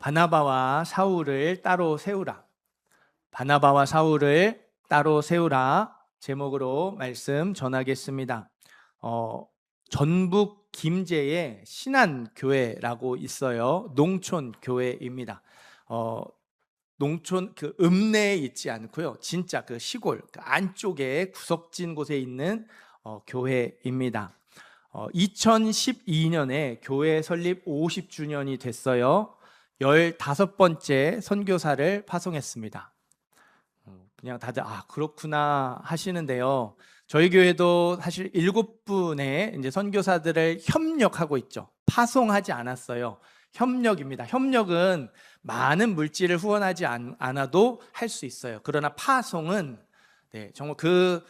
바나바와 사울을 따로 세우라. 바나바와 사울을 따로 세우라 제목으로 말씀 전하겠습니다. 전북 김제에 신안교회라고 있어요. 농촌 교회입니다. 농촌 그 읍내에 있지 않고요. 진짜 그 시골 그 안쪽에 구석진 곳에 있는 교회입니다. 2012년에 교회 설립 50주년이 됐어요. 15번째 선교사를 파송했습니다. 그냥 다들 그렇구나 하시는데요. 저희 교회도 사실 7분의 이제 선교사들을 협력하고 있죠. 파송하지 않았어요. 협력입니다. 협력은 많은 물질을 후원하지 않아도 할 수 있어요. 그러나 파송은 정말 그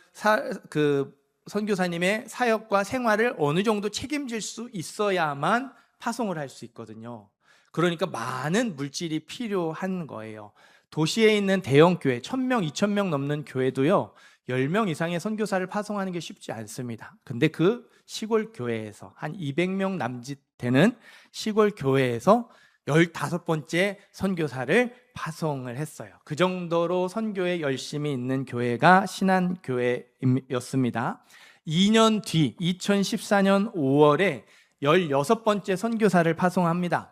선교사님의 사역과 생활을 어느 정도 책임질 수 있어야만 파송을 할 수 있거든요. 그러니까 많은 물질이 필요한 거예요. 도시에 있는 대형 교회 1000명, 2000명 넘는 교회도요 10명 이상의 선교사를 파송하는 게 쉽지 않습니다. 근데 그 시골 교회에서 한 200명 남짓 되는 시골 교회에서 15번째 선교사를 파송을 했어요. 그 정도로 선교에 열심히 있는 교회가 신안교회였습니다. 2년 뒤 2014년 5월에 16번째 선교사를 파송합니다.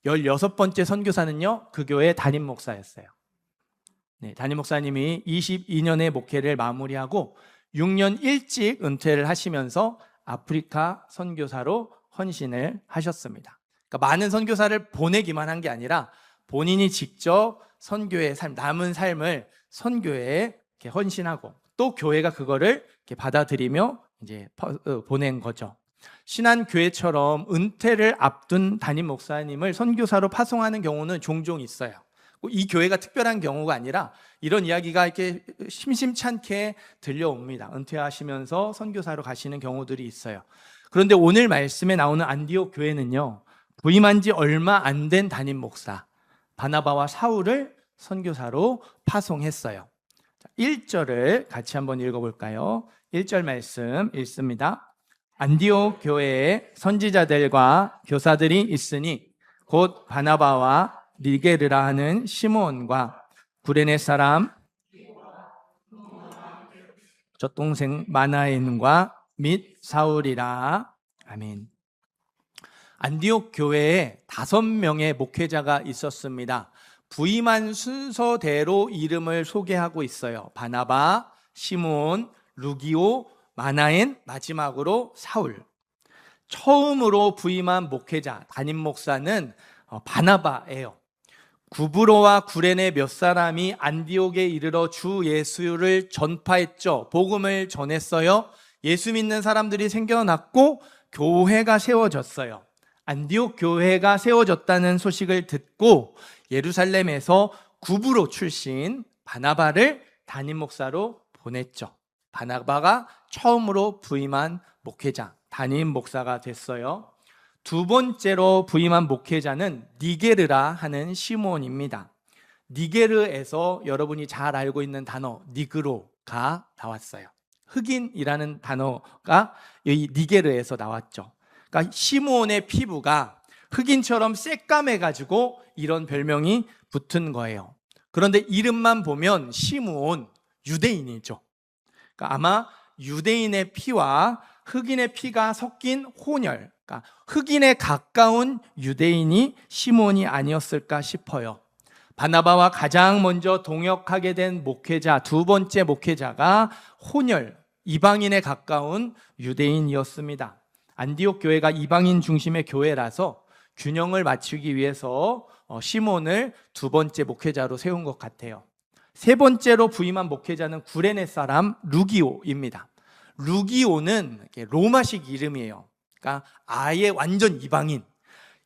16번째 선교사는요 그 교회 담임 목사였어요. 담임 목사님이 22년의 목회를 마무리하고 6년 일찍 은퇴를 하시면서 아프리카 선교사로 헌신을 하셨습니다. 그러니까 많은 선교사를 보내기만 한 게 아니라 본인이 직접 선교의 삶, 남은 삶을 선교에 이렇게 헌신하고 또 교회가 그거를 이렇게 받아들이며 이제 보낸 거죠. 신안교회처럼 은퇴를 앞둔 담임 목사님을 선교사로 파송하는 경우는 종종 있어요. 이 교회가 특별한 경우가 아니라 이런 이야기가 이렇게 심심찮게 들려옵니다. 은퇴하시면서 선교사로 가시는 경우들이 있어요. 그런데 오늘 말씀에 나오는 안디옥 교회는요, 부임한 지 얼마 안 된 담임 목사 바나바와 사울을 선교사로 파송했어요. 1절을 같이 한번 읽어볼까요? 1절 말씀 읽습니다. 안디옥 교회에 선지자들과 교사들이 있으니 곧 바나바와 니게르라 하는 시몬과 구레네 사람 젖동생 마나엔과 및 사울이라. 아멘. 안디옥 교회에 5명의 목회자가 있었습니다. 부임한 순서대로 이름을 소개하고 있어요. 바나바, 시몬, 루기오, 마나엔, 마지막으로 사울. 처음으로 부임한 목회자, 담임 목사는 바나바예요. 구브로와 구레네 몇 사람이 안디옥에 이르러 주 예수를 전파했죠. 복음을 전했어요. 예수 믿는 사람들이 생겨났고 교회가 세워졌어요. 안디옥 교회가 세워졌다는 소식을 듣고 예루살렘에서 구브로 출신 바나바를 담임 목사로 보냈죠. 바나바가 처음으로 부임한 목회자, 담임 목사가 됐어요. 두 번째로 부임한 목회자는 니게르라 하는 시몬입니다. 니게르에서 여러분이 잘 알고 있는 단어 니그로가 나왔어요. 흑인이라는 단어가 이 니게르에서 나왔죠. 그러니까 시몬의 피부가 흑인처럼 새까매가지고 이런 별명이 붙은 거예요. 그런데 이름만 보면 시므온, 유대인이죠. 그러니까 아마 유대인의 피와 흑인의 피가 섞인 혼혈, 그러니까 흑인에 가까운 유대인이 시몬이 아니었을까 싶어요. 바나바와 가장 먼저 동역하게 된 목회자, 두 번째 목회자가 혼혈, 이방인에 가까운 유대인이었습니다. 안디옥 교회가 이방인 중심의 교회라서 균형을 맞추기 위해서 시몬을 두 번째 목회자로 세운 것 같아요. 세 번째로 부임한 목회자는 구레네 사람 루기오입니다. 루기오는 로마식 이름이에요. 그러니까 아예 완전 이방인,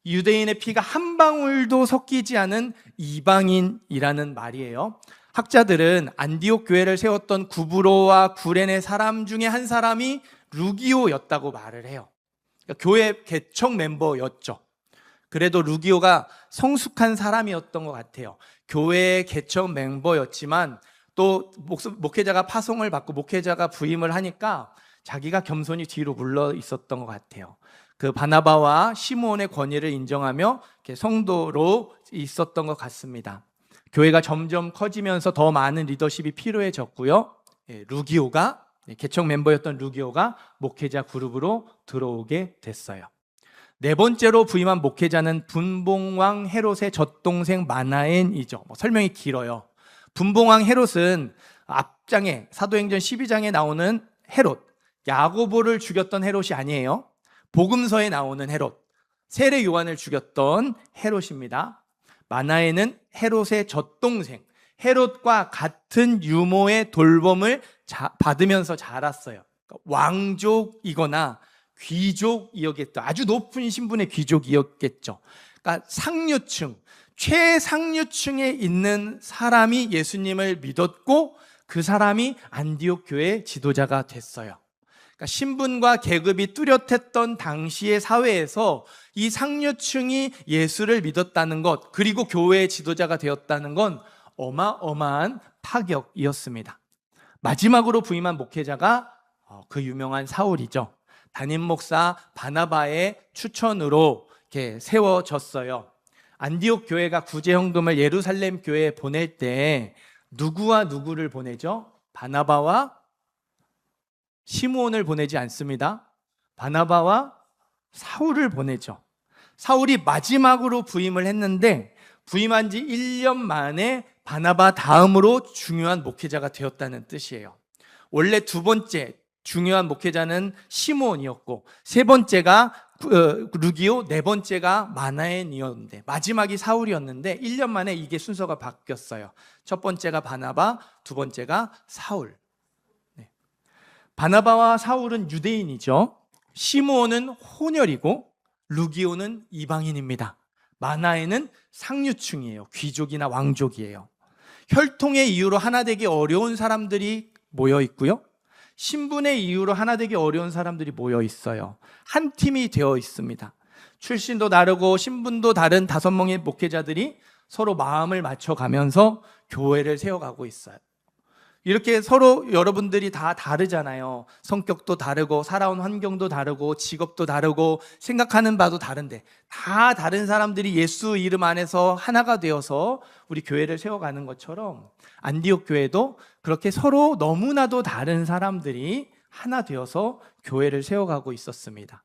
유대인의 피가 한 방울도 섞이지 않은 이방인이라는 말이에요. 학자들은 안디옥 교회를 세웠던 구브로와 구레네 사람 중에 한 사람이 루기오였다고 말을 해요. 그러니까 교회 개척 멤버였죠. 그래도 루기오가 성숙한 사람이었던 것 같아요. 교회의 개척 멤버였지만 또 목회자가 파송을 받고 목회자가 부임을 하니까 자기가 겸손히 뒤로 물러 있었던 것 같아요. 그 바나바와 시므온의 권위를 인정하며 이렇게 성도로 있었던 것 같습니다. 교회가 점점 커지면서 더 많은 리더십이 필요해졌고요. 루기오가 개척 멤버였던 루기오가 목회자 그룹으로 들어오게 됐어요. 네 번째로 부임한 목회자는 분봉왕 헤롯의 젖동생 마나엔이죠. 설명이 길어요. 분봉왕 헤롯은 앞장에 사도행전 12장에 나오는 헤롯, 야고보를 죽였던 헤롯이 아니에요. 복음서에 나오는 헤롯, 세례 요한을 죽였던 헤롯입니다. 마나엔은 헤롯의 젖동생, 헤롯과 같은 유모의 돌봄을 받으면서 자랐어요. 왕족이거나 귀족이었겠죠. 아주 높은 신분의 귀족이었겠죠. 그러니까 상류층, 최상류층에 있는 사람이 예수님을 믿었고 그 사람이 안디옥 교회의 지도자가 됐어요. 그러니까 신분과 계급이 뚜렷했던 당시의 사회에서 이 상류층이 예수를 믿었다는 것, 그리고 교회의 지도자가 되었다는 건 어마어마한 파격이었습니다. 마지막으로 부임한 목회자가 그 유명한 사울이죠. 담임 목사 바나바의 추천으로 이렇게 세워졌어요. 안디옥 교회가 구제헌금을 예루살렘 교회에 보낼 때 누구와 누구를 보내죠? 바나바와 시므온을 보내지 않습니다. 바나바와 사울을 보내죠. 사울이 마지막으로 부임을 했는데 부임한 지 1년 만에 바나바 다음으로 중요한 목회자가 되었다는 뜻이에요. 원래 두 번째 중요한 목회자는 시므온이었고 세 번째가 루기오, 네 번째가 마나엔이었는데 마지막이 사울이었는데 1년 만에 이게 순서가 바뀌었어요. 첫 번째가 바나바, 두 번째가 사울. 바나바와 사울은 유대인이죠. 시므온은 혼혈이고 루기오는 이방인입니다. 마나엔은 상류층이에요. 귀족이나 왕족이에요. 혈통의 이유로 하나 되기 어려운 사람들이 모여 있고요. 신분의 이유로 하나 되기 어려운 사람들이 모여 있어요. 한 팀이 되어 있습니다. 출신도 다르고 신분도 다른 5명의 목회자들이 서로 마음을 맞춰가면서 교회를 세워가고 있어요. 이렇게 서로 여러분들이 다 다르잖아요. 성격도 다르고 살아온 환경도 다르고 직업도 다르고 생각하는 바도 다른데 다 다른 사람들이 예수 이름 안에서 하나가 되어서 우리 교회를 세워가는 것처럼 안디옥 교회도 그렇게 서로 너무나도 다른 사람들이 하나 되어서 교회를 세워가고 있었습니다.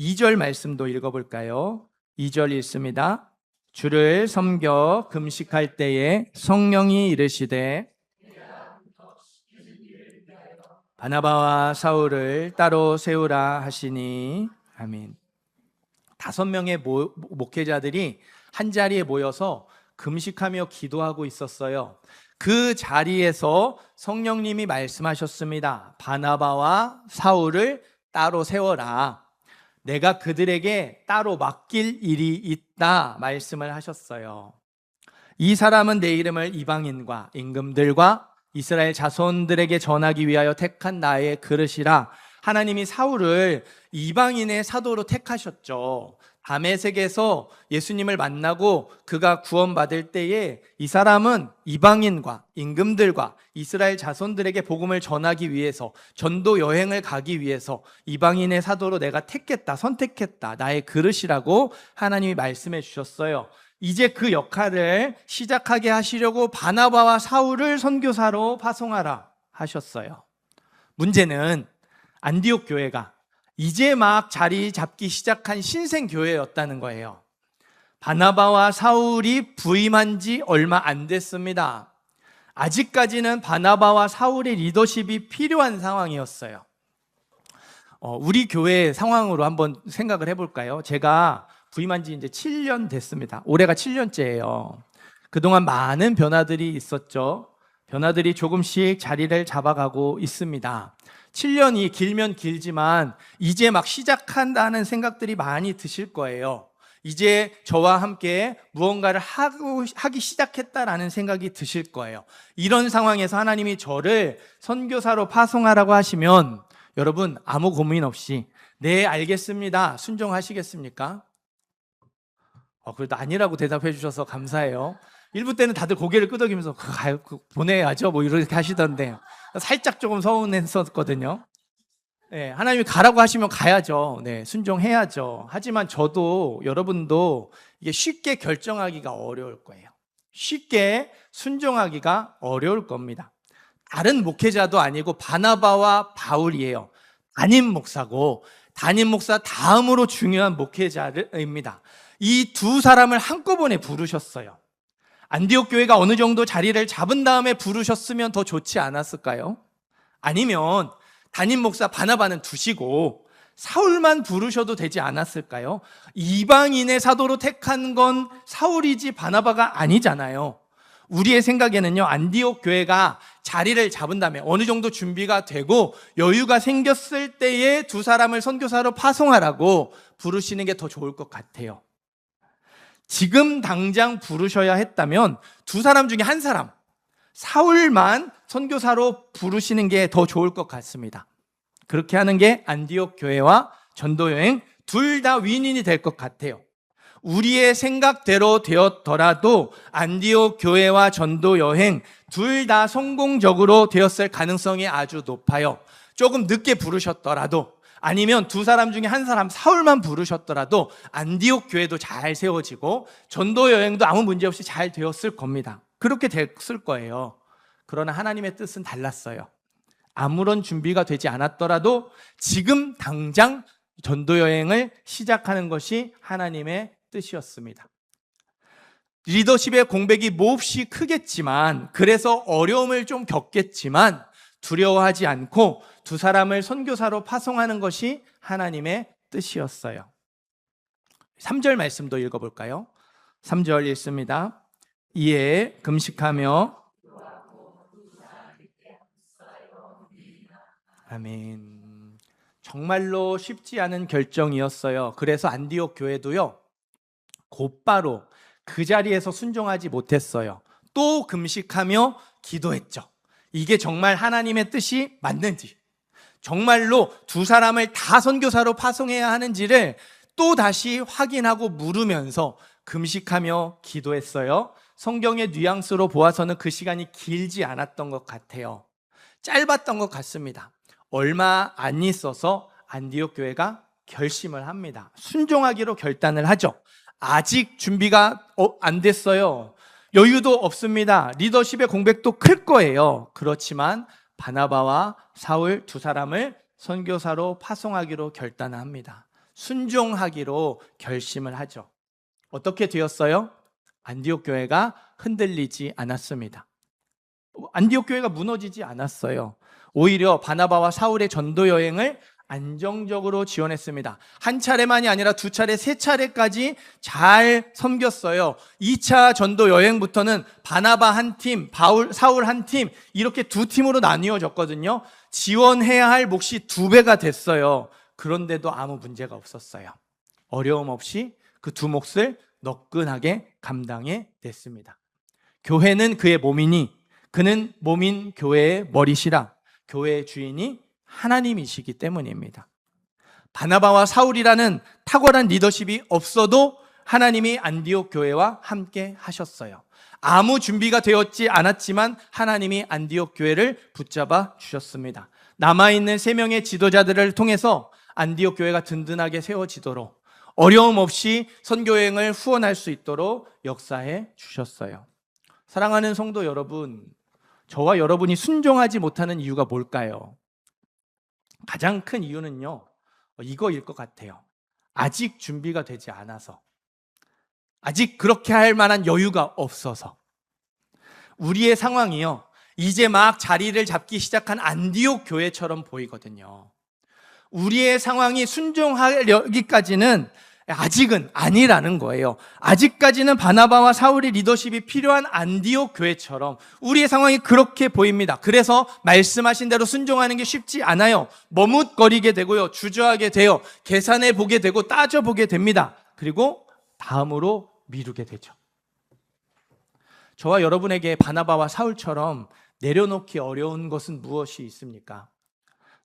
2절 말씀도 읽어볼까요? 2절 읽습니다. 주를 섬겨 금식할 때에 성령이 이르시되 바나바와 사울을 따로 세우라 하시니 아멘. 5명의 목회자들이 한 자리에 모여서 금식하며 기도하고 있었어요. 그 자리에서 성령님이 말씀하셨습니다. 바나바와 사울을 따로 세워라. 내가 그들에게 따로 맡길 일이 있다 말씀을 하셨어요. 이 사람은 내 이름을 이방인과 임금들과 이스라엘 자손들에게 전하기 위하여 택한 나의 그릇이라. 하나님이 사울을 이방인의 사도로 택하셨죠. 다메섹에서 예수님을 만나고 그가 구원받을 때에 이 사람은 이방인과 임금들과 이스라엘 자손들에게 복음을 전하기 위해서 전도 여행을 가기 위해서 이방인의 사도로 내가 택했다, 선택했다, 나의 그릇이라고 하나님이 말씀해 주셨어요. 이제 그 역할을 시작하게 하시려고 바나바와 사울을 선교사로 파송하라 하셨어요. 문제는 안디옥 교회가 이제 막 자리 잡기 시작한 신생 교회였다는 거예요. 바나바와 사울이 부임한 지 얼마 안 됐습니다. 아직까지는 바나바와 사울의 리더십이 필요한 상황이었어요. 우리 교회 상황으로 한번 생각을 해볼까요? 제가 부임한 지 이제 7년 됐습니다. 올해가 7년째예요. 그동안 많은 변화들이 있었죠. 변화들이 조금씩 자리를 잡아가고 있습니다. 7년이 길면 길지만 이제 막 시작한다는 생각들이 많이 드실 거예요. 이제 저와 함께 무언가를 하기 시작했다라는 생각이 드실 거예요. 이런 상황에서 하나님이 저를 선교사로 파송하라고 하시면 여러분 아무 고민 없이 네 알겠습니다 순종하시겠습니까? 그래도 아니라고 대답해 주셔서 감사해요. 일부 때는 다들 고개를 끄덕이면서 보내야죠 뭐 이렇게 하시던데 살짝 조금 서운했었거든요. 네, 하나님이 가라고 하시면 가야죠. 네, 순종해야죠. 하지만 저도 여러분도 이게 쉽게 결정하기가 어려울 거예요. 쉽게 순종하기가 어려울 겁니다. 다른 목회자도 아니고 바나바와 바울이에요. 담임 목사고 담임 목사 다음으로 중요한 목회자입니다. 이 두 사람을 한꺼번에 부르셨어요. 안디옥 교회가 어느 정도 자리를 잡은 다음에 부르셨으면 더 좋지 않았을까요? 아니면 담임 목사 바나바는 두시고 사울만 부르셔도 되지 않았을까요? 이방인의 사도로 택한 건 사울이지 바나바가 아니잖아요. 우리의 생각에는요, 안디옥 교회가 자리를 잡은 다음에 어느 정도 준비가 되고 여유가 생겼을 때에 두 사람을 선교사로 파송하라고 부르시는 게 더 좋을 것 같아요. 지금 당장 부르셔야 했다면 두 사람 중에 한 사람, 사울만 선교사로 부르시는 게 더 좋을 것 같습니다. 그렇게 하는 게 안디옥 교회와 전도여행 둘 다 윈윈이 될 것 같아요. 우리의 생각대로 되었더라도 안디옥 교회와 전도여행 둘 다 성공적으로 되었을 가능성이 아주 높아요. 조금 늦게 부르셨더라도, 아니면 두 사람 중에 한 사람 사울만 부르셨더라도 안디옥 교회도 잘 세워지고 전도여행도 아무 문제 없이 잘 되었을 겁니다. 그렇게 됐을 거예요. 그러나 하나님의 뜻은 달랐어요. 아무런 준비가 되지 않았더라도 지금 당장 전도여행을 시작하는 것이 하나님의 뜻이었습니다. 리더십의 공백이 몹시 크겠지만, 그래서 어려움을 좀 겪겠지만 두려워하지 않고 두 사람을 선교사로 파송하는 것이 하나님의 뜻이었어요. 3절 말씀도 읽어볼까요? 3절 읽습니다. 이에 금식하며 아멘. 정말로 쉽지 않은 결정이었어요. 그래서 안디옥 교회도요, 곧바로 그 자리에서 순종하지 못했어요. 또 금식하며 기도했죠. 이게 정말 하나님의 뜻이 맞는지, 정말로 두 사람을 다 선교사로 파송해야 하는지를 또 다시 확인하고 물으면서 금식하며 기도했어요. 성경의 뉘앙스로 보아서는 그 시간이 길지 않았던 것 같아요. 짧았던 것 같습니다. 얼마 안 있어서 안디옥 교회가 결심을 합니다. 순종하기로 결단을 하죠. 아직 준비가 안 됐어요. 여유도 없습니다. 리더십의 공백도 클 거예요. 그렇지만 바나바와 사울 두 사람을 선교사로 파송하기로 결단합니다. 순종하기로 결심을 하죠. 어떻게 되었어요? 안디옥 교회가 흔들리지 않았습니다. 안디옥 교회가 무너지지 않았어요. 오히려 바나바와 사울의 전도 여행을 안정적으로 지원했습니다. 한 차례만이 아니라 두 차례, 세 차례까지 잘 섬겼어요. 2차 전도 여행부터는 바나바 한 팀, 사울 한 팀, 이렇게 두 팀으로 나뉘어졌거든요. 지원해야 할 몫이 2배가 됐어요. 그런데도 아무 문제가 없었어요. 어려움 없이 그 두 몫을 너끈하게 감당해 냈습니다. 교회는 그의 몸이니 그는 몸인 교회의 머리시라. 교회의 주인이 하나님이시기 때문입니다. 바나바와 사울이라는 탁월한 리더십이 없어도 하나님이 안디옥 교회와 함께 하셨어요. 아무 준비가 되었지 않았지만 하나님이 안디옥 교회를 붙잡아 주셨습니다. 남아있는 3명의 지도자들을 통해서 안디옥 교회가 든든하게 세워지도록, 어려움 없이 선교여행을 후원할 수 있도록 역사해 주셨어요. 사랑하는 성도 여러분, 저와 여러분이 순종하지 못하는 이유가 뭘까요? 가장 큰 이유는요, 이거일 것 같아요. 아직 준비가 되지 않아서, 아직 그렇게 할 만한 여유가 없어서. 우리의 상황이요, 이제 막 자리를 잡기 시작한 안디옥 교회처럼 보이거든요. 우리의 상황이 순종하기까지는 아직은 아니라는 거예요. 아직까지는 바나바와 사울의 리더십이 필요한 안디옥 교회처럼 우리의 상황이 그렇게 보입니다. 그래서 말씀하신 대로 순종하는 게 쉽지 않아요. 머뭇거리게 되고요, 주저하게 돼요. 계산해 보게 되고 따져보게 됩니다. 그리고 다음으로 미루게 되죠. 저와 여러분에게 바나바와 사울처럼 내려놓기 어려운 것은 무엇이 있습니까?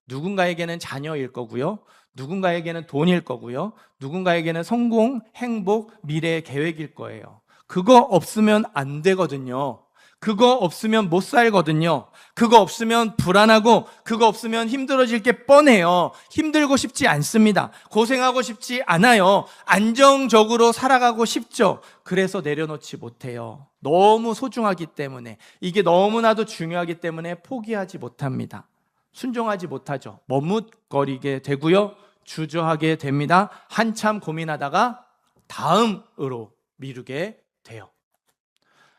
누군가에게는 자녀일 거고요, 누군가에게는 돈일 거고요, 누군가에게는 성공, 행복, 미래의 계획일 거예요. 그거 없으면 안 되거든요. 그거 없으면 못 살거든요. 그거 없으면 불안하고 그거 없으면 힘들어질 게 뻔해요. 힘들고 싶지 않습니다. 고생하고 싶지 않아요. 안정적으로 살아가고 싶죠. 그래서 내려놓지 못해요. 너무 소중하기 때문에, 이게 너무나도 중요하기 때문에 포기하지 못합니다. 순종하지 못하죠. 머뭇거리게 되고요. 주저하게 됩니다. 한참 고민하다가 다음으로 미루게 돼요.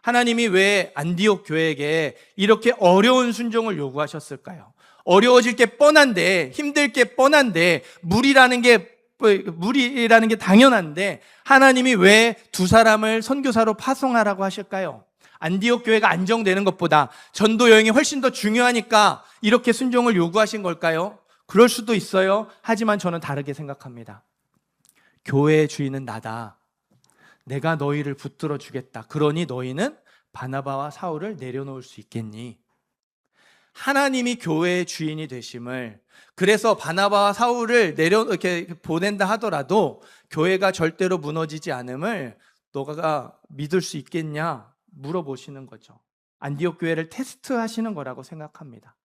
하나님이 왜 안디옥 교회에게 이렇게 어려운 순종을 요구하셨을까요? 어려워질 게 뻔한데, 힘들 게 뻔한데, 무리라는 게 당연한데 하나님이 왜 두 사람을 선교사로 파송하라고 하실까요? 안디옥 교회가 안정되는 것보다 전도 여행이 훨씬 더 중요하니까 이렇게 순종을 요구하신 걸까요? 그럴 수도 있어요. 하지만 저는 다르게 생각합니다. 교회의 주인은 나다. 내가 너희를 붙들어 주겠다. 그러니 너희는 바나바와 사울을 내려놓을 수 있겠니? 하나님이 교회의 주인이 되심을, 그래서 바나바와 사울을 이렇게 보낸다 하더라도 교회가 절대로 무너지지 않음을 너가 믿을 수 있겠냐 물어보시는 거죠. 안디옥 교회를 테스트하시는 거라고 생각합니다.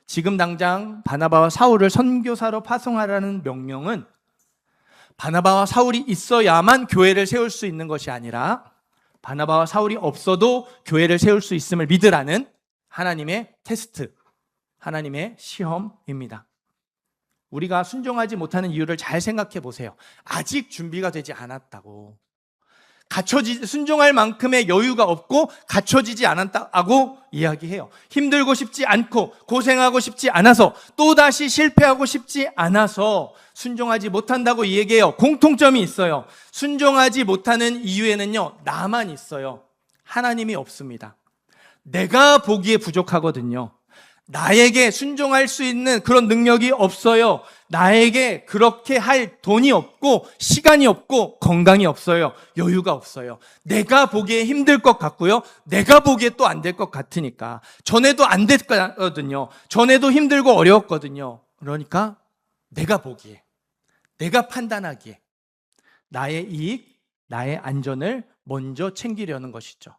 지금 당장 바나바와 사울을 선교사로 파송하라는 명령은 바나바와 사울이 있어야만 교회를 세울 수 있는 것이 아니라 바나바와 사울이 없어도 교회를 세울 수 있음을 믿으라는 하나님의 테스트, 하나님의 시험입니다. 우리가 순종하지 못하는 이유를 잘 생각해 보세요. 아직 준비가 되지 않았다고, 순종할 만큼의 여유가 없고 갖춰지지 않았다고 이야기해요. 힘들고 싶지 않고 고생하고 싶지 않아서, 또다시 실패하고 싶지 않아서 순종하지 못한다고 얘기해요. 공통점이 있어요. 순종하지 못하는 이유에는요, 나만 있어요. 하나님이 없습니다. 내가 보기에 부족하거든요. 나에게 순종할 수 있는 그런 능력이 없어요. 나에게 그렇게 할 돈이 없고 시간이 없고 건강이 없어요. 여유가 없어요. 내가 보기에 힘들 것 같고요. 내가 보기에 또 안 될 것 같으니까. 전에도 안 됐거든요. 전에도 힘들고 어려웠거든요. 그러니까 내가 보기에, 내가 판단하기에 나의 이익, 나의 안전을 먼저 챙기려는 것이죠.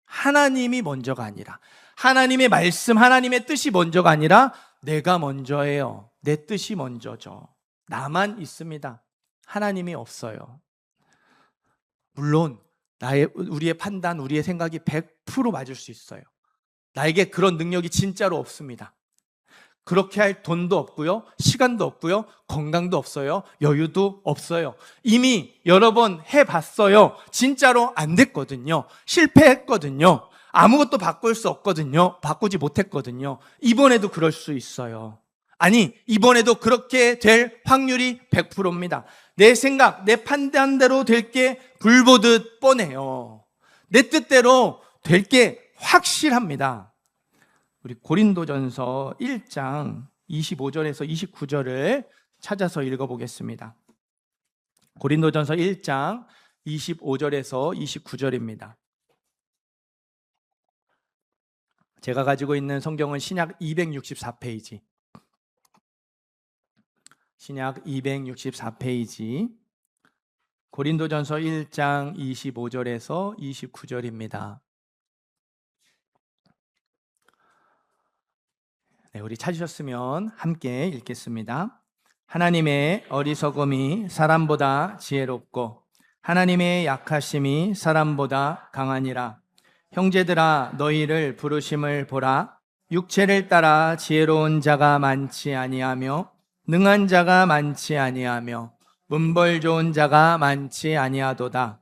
하나님이 먼저가 아니라, 하나님의 말씀, 하나님의 뜻이 먼저가 아니라 내가 먼저예요. 내 뜻이 먼저죠. 나만 있습니다. 하나님이 없어요. 물론 우리의 판단, 우리의 생각이 100% 맞을 수 있어요. 나에게 그런 능력이 진짜로 없습니다. 그렇게 할 돈도 없고요, 시간도 없고요, 건강도 없어요, 여유도 없어요. 이미 여러 번 해봤어요. 진짜로 안 됐거든요. 실패했거든요. 아무것도 바꿀 수 없거든요. 바꾸지 못했거든요. 이번에도 그럴 수 있어요. 아니, 이번에도 그렇게 될 확률이 100%입니다. 내 생각, 내 판단대로 될 게 불보듯 뻔해요. 내 뜻대로 될 게 확실합니다. 우리 고린도전서 1장 25절에서 29절을 찾아서 읽어보겠습니다. 고린도전서 1장 25절에서 29절입니다. 제가 가지고 있는 성경은 신약 264페이지. 신약 264페이지. 고린도전서 1장 25절에서 29절입니다. 네, 우리 찾으셨으면 함께 읽겠습니다. 하나님의 어리석음이 사람보다 지혜롭고 하나님의 약하심이 사람보다 강하니라. 형제들아, 너희를 부르심을 보라. 육체를 따라 지혜로운 자가 많지 아니하며 능한 자가 많지 아니하며 문벌 좋은 자가 많지 아니하도다.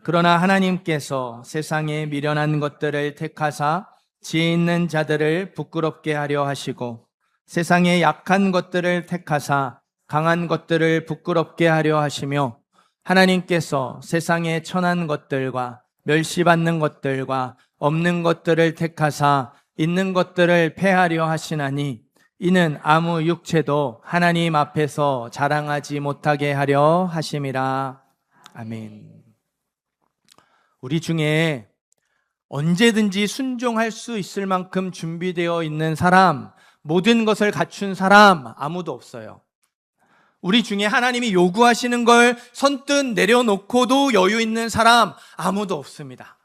그러나 하나님께서 세상에 미련한 것들을 택하사 지혜 있는 자들을 부끄럽게 하려 하시고 세상에 약한 것들을 택하사 강한 것들을 부끄럽게 하려 하시며 하나님께서 세상에 천한 것들과 멸시받는 것들과 없는 것들을 택하사 있는 것들을 폐하려 하시나니 이는 아무 육체도 하나님 앞에서 자랑하지 못하게 하려 하심이라. 아멘. 우리 중에 언제든지 순종할 수 있을 만큼 준비되어 있는 사람, 모든 것을 갖춘 사람 아무도 없어요. 우리 중에 하나님이 요구하시는 걸 선뜻 내려놓고도 여유 있는 사람 아무도 없습니다.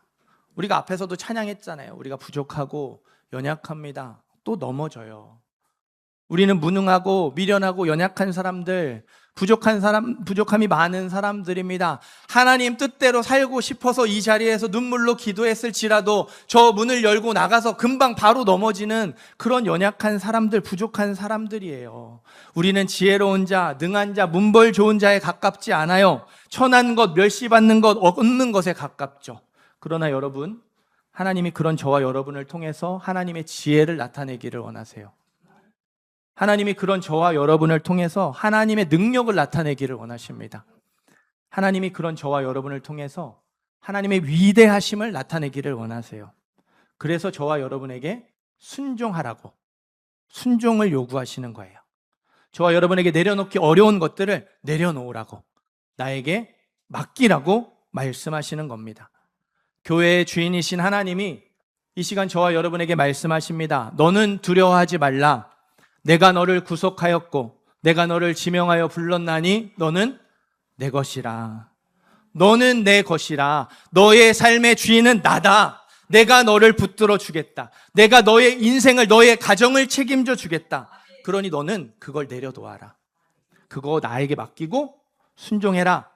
우리가 앞에서도 찬양했잖아요. 우리가 부족하고 연약합니다. 또 넘어져요. 우리는 무능하고 미련하고 연약한 사람들, 부족함이 많은 사람들입니다. 하나님 뜻대로 살고 싶어서 이 자리에서 눈물로 기도했을지라도 저 문을 열고 나가서 금방 바로 넘어지는 그런 연약한 사람들, 부족한 사람들이에요. 우리는 지혜로운 자, 능한 자, 문벌 좋은 자에 가깝지 않아요. 천한 것, 멸시받는 것, 얻는 것에 가깝죠. 그러나 여러분, 하나님이 그런 저와 여러분을 통해서 하나님의 지혜를 나타내기를 원하세요. 하나님이 그런 저와 여러분을 통해서 하나님의 능력을 나타내기를 원하십니다. 하나님이 그런 저와 여러분을 통해서 하나님의 위대하심을 나타내기를 원하세요. 그래서 저와 여러분에게 순종하라고, 순종을 요구하시는 거예요. 저와 여러분에게 내려놓기 어려운 것들을 내려놓으라고, 나에게 맡기라고 말씀하시는 겁니다. 교회의 주인이신 하나님이 이 시간 저와 여러분에게 말씀하십니다. 너는 두려워하지 말라. 내가 너를 구속하였고 내가 너를 지명하여 불렀나니 너는 내 것이라. 너는 내 것이라. 너의 삶의 주인은 나다. 내가 너를 붙들어 주겠다. 내가 너의 인생을, 너의 가정을 책임져 주겠다. 그러니 너는 그걸 내려놓아라. 그거 나에게 맡기고 순종해라.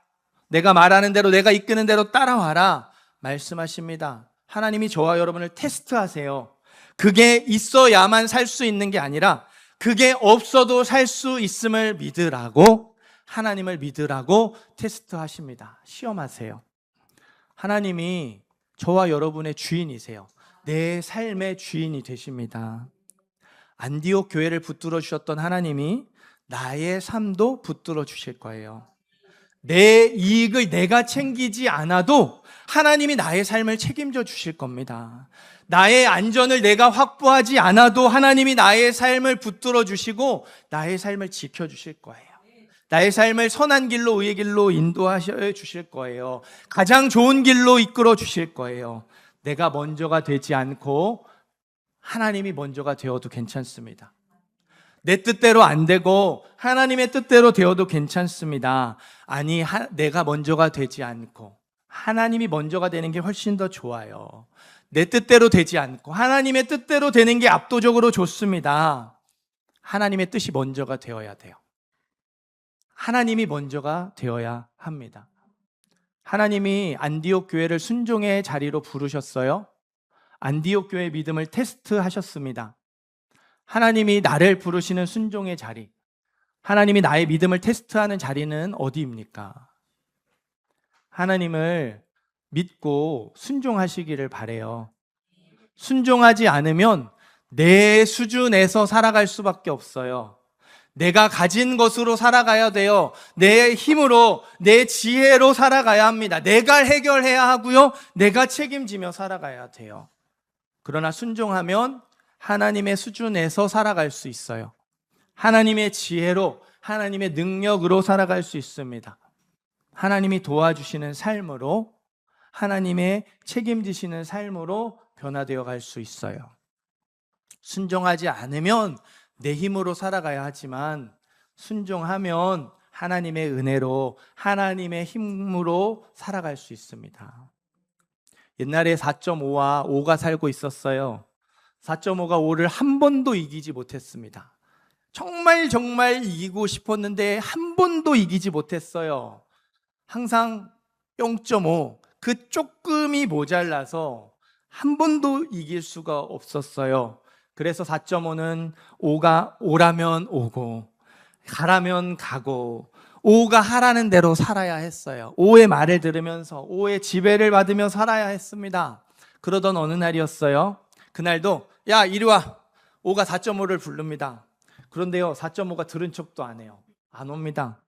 내가 말하는 대로, 내가 이끄는 대로 따라와라 말씀하십니다. 하나님이 저와 여러분을 테스트하세요. 그게 있어야만 살 수 있는 게 아니라 그게 없어도 살 수 있음을 믿으라고, 하나님을 믿으라고 테스트하십니다. 시험하세요. 하나님이 저와 여러분의 주인이세요. 내 삶의 주인이 되십니다. 안디옥 교회를 붙들어 주셨던 하나님이 나의 삶도 붙들어 주실 거예요. 내 이익을 내가 챙기지 않아도 하나님이 나의 삶을 책임져 주실 겁니다. 나의 안전을 내가 확보하지 않아도 하나님이 나의 삶을 붙들어 주시고 나의 삶을 지켜 주실 거예요. 나의 삶을 선한 길로, 의의 길로 인도하셔 주실 거예요. 가장 좋은 길로 이끌어 주실 거예요. 내가 먼저가 되지 않고 하나님이 먼저가 되어도 괜찮습니다. 내 뜻대로 안 되고 하나님의 뜻대로 되어도 괜찮습니다. 아니, 내가 먼저가 되지 않고 하나님이 먼저가 되는 게 훨씬 더 좋아요. 내 뜻대로 되지 않고 하나님의 뜻대로 되는 게 압도적으로 좋습니다. 하나님의 뜻이 먼저가 되어야 돼요. 하나님이 먼저가 되어야 합니다. 하나님이 안디옥 교회를 순종의 자리로 부르셨어요. 안디옥 교회의 믿음을 테스트하셨습니다. 하나님이 나를 부르시는 순종의 자리, 하나님이 나의 믿음을 테스트하는 자리는 어디입니까? 하나님을 믿고 순종하시기를 바래요. 순종하지 않으면 내 수준에서 살아갈 수밖에 없어요. 내가 가진 것으로 살아가야 돼요. 내 힘으로, 내 지혜로 살아가야 합니다. 내가 해결해야 하고요. 내가 책임지며 살아가야 돼요. 그러나 순종하면 하나님의 수준에서 살아갈 수 있어요. 하나님의 지혜로, 하나님의 능력으로 살아갈 수 있습니다. 하나님이 도와주시는 삶으로, 하나님의 책임지시는 삶으로 변화되어 갈 수 있어요. 순종하지 않으면 내 힘으로 살아가야 하지만 순종하면 하나님의 은혜로, 하나님의 힘으로 살아갈 수 있습니다. 옛날에 4.5와 5가 살고 있었어요. 4.5가 5를 한 번도 이기지 못했습니다. 정말 이기고 싶었는데 한 번도 이기지 못했어요. 항상 0.5, 그 조금이 모자라서 한 번도 이길 수가 없었어요. 그래서 4.5는 5가 오라면 오고 가라면 가고 5가 하라는 대로 살아야 했어요. 5의 말을 들으면서 5의 지배를 받으며 살아야 했습니다. 그러던 어느 날이었어요. 그날도 야 이리 와, 5가 4.5를 부릅니다. 그런데요 4.5가 들은 척도 안 해요. 안 옵니다.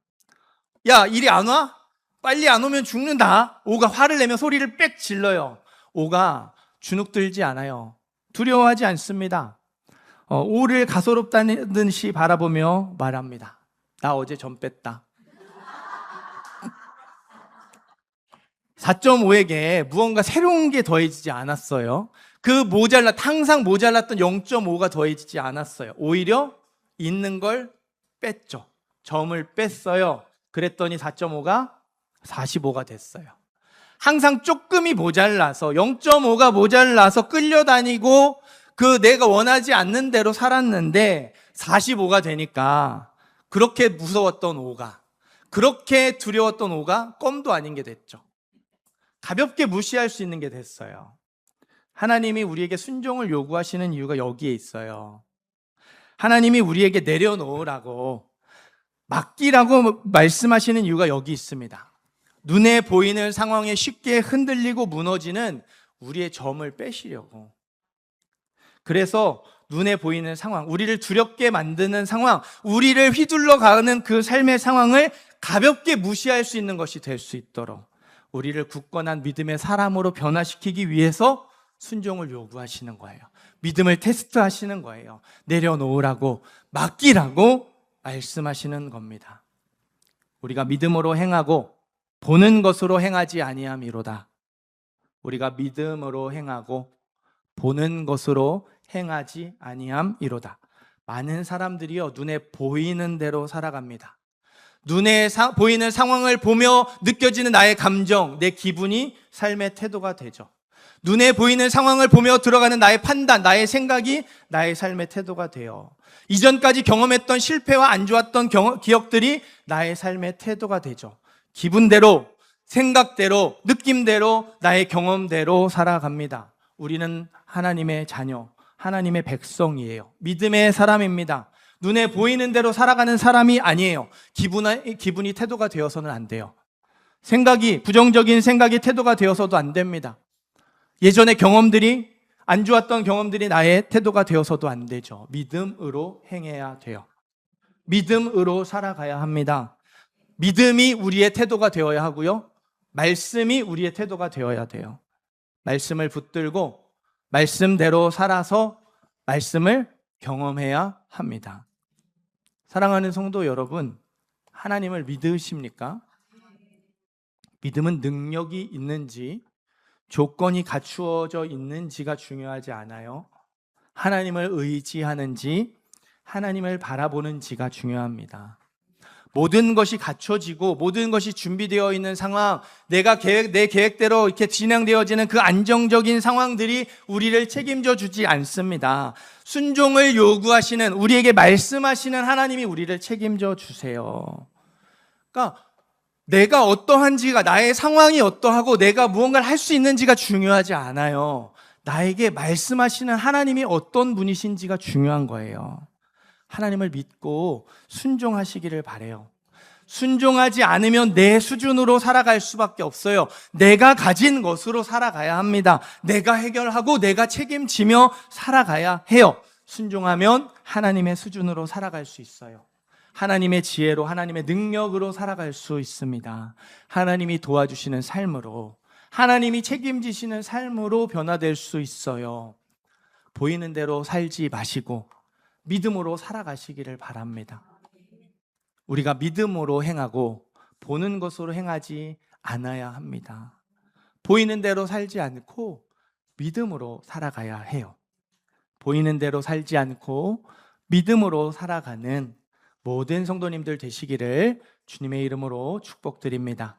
야 이리 안 와? 빨리 안 오면 죽는다. 5가 화를 내며 소리를 빽 질러요. 5가 주눅들지 않아요. 두려워하지 않습니다. 5를 가소롭다는 듯이 바라보며 말합니다. 나 어제 점 뺐다. 4.5에게 무언가 새로운 게 더해지지 않았어요. 항상 모자랐던 0.5가 더해지지 않았어요. 오히려 있는 걸 뺐죠. 점을 뺐어요. 그랬더니 4.5가 45가 됐어요. 항상 조금이 모자라서 0.5가 모자라서 끌려다니고 그 내가 원하지 않는 대로 살았는데 45가 되니까 그렇게 무서웠던 5가, 그렇게 두려웠던 5가 껌도 아닌 게 됐죠. 가볍게 무시할 수 있는 게 됐어요. 하나님이 우리에게 순종을 요구하시는 이유가 여기에 있어요. 하나님이 우리에게 내려놓으라고, 맡기라고 말씀하시는 이유가 여기 있습니다. 눈에 보이는 상황에 쉽게 흔들리고 무너지는 우리의 점을 빼시려고. 그래서 눈에 보이는 상황, 우리를 두렵게 만드는 상황, 우리를 휘둘러 가는 그 삶의 상황을 가볍게 무시할 수 있는 것이 될 수 있도록 우리를 굳건한 믿음의 사람으로 변화시키기 위해서 순종을 요구하시는 거예요. 믿음을 테스트하시는 거예요. 내려놓으라고, 맡기라고 말씀하시는 겁니다. 우리가 믿음으로 행하고 보는 것으로 행하지 아니함이로다. 우리가 믿음으로 행하고 보는 것으로 행하지 아니함이로다. 많은 사람들이요, 눈에 보이는 대로 살아갑니다. 눈에 보이는 상황을 보며 느껴지는 나의 감정, 내 기분이 삶의 태도가 되죠. 눈에 보이는 상황을 보며 들어가는 나의 판단, 나의 생각이 나의 삶의 태도가 돼요. 이전까지 경험했던 실패와 안 좋았던 기억들이 나의 삶의 태도가 되죠. 기분대로, 생각대로, 느낌대로, 나의 경험대로 살아갑니다. 우리는 하나님의 자녀, 하나님의 백성이에요. 믿음의 사람입니다. 눈에 보이는 대로 살아가는 사람이 아니에요. 기분이 태도가 되어서는 안 돼요. 생각이, 부정적인 생각이 태도가 되어서도 안 됩니다. 예전의 경험들이, 안 좋았던 경험들이 나의 태도가 되어서도 안 되죠. 믿음으로 행해야 돼요. 믿음으로 살아가야 합니다. 믿음이 우리의 태도가 되어야 하고요. 말씀이 우리의 태도가 되어야 돼요. 말씀을 붙들고 말씀대로 살아서 말씀을 경험해야 합니다. 사랑하는 성도 여러분, 하나님을 믿으십니까? 믿음은 능력이 있는지, 조건이 갖추어져 있는지가 중요하지 않아요. 하나님을 의지하는지, 하나님을 바라보는지가 중요합니다. 모든 것이 갖춰지고 모든 것이 준비되어 있는 상황, 내 계획대로 이렇게 진행되어지는 그 안정적인 상황들이 우리를 책임져 주지 않습니다. 순종을 요구하시는, 우리에게 말씀하시는 하나님이 우리를 책임져 주세요. 그러니까 내가 어떠한지가, 나의 상황이 어떠하고 내가 무언가를 할 수 있는지가 중요하지 않아요. 나에게 말씀하시는 하나님이 어떤 분이신지가 중요한 거예요. 하나님을 믿고 순종하시기를 바라요. 순종하지 않으면 내 수준으로 살아갈 수밖에 없어요. 내가 가진 것으로 살아가야 합니다. 내가 해결하고 내가 책임지며 살아가야 해요. 순종하면 하나님의 수준으로 살아갈 수 있어요. 하나님의 지혜로, 하나님의 능력으로 살아갈 수 있습니다. 하나님이 도와주시는 삶으로, 하나님이 책임지시는 삶으로 변화될 수 있어요. 보이는 대로 살지 마시고 믿음으로 살아가시기를 바랍니다. 우리가 믿음으로 행하고 보는 것으로 행하지 않아야 합니다. 보이는 대로 살지 않고 믿음으로 살아가야 해요. 보이는 대로 살지 않고 믿음으로 살아가는 모든 성도님들 되시기를 주님의 이름으로 축복드립니다.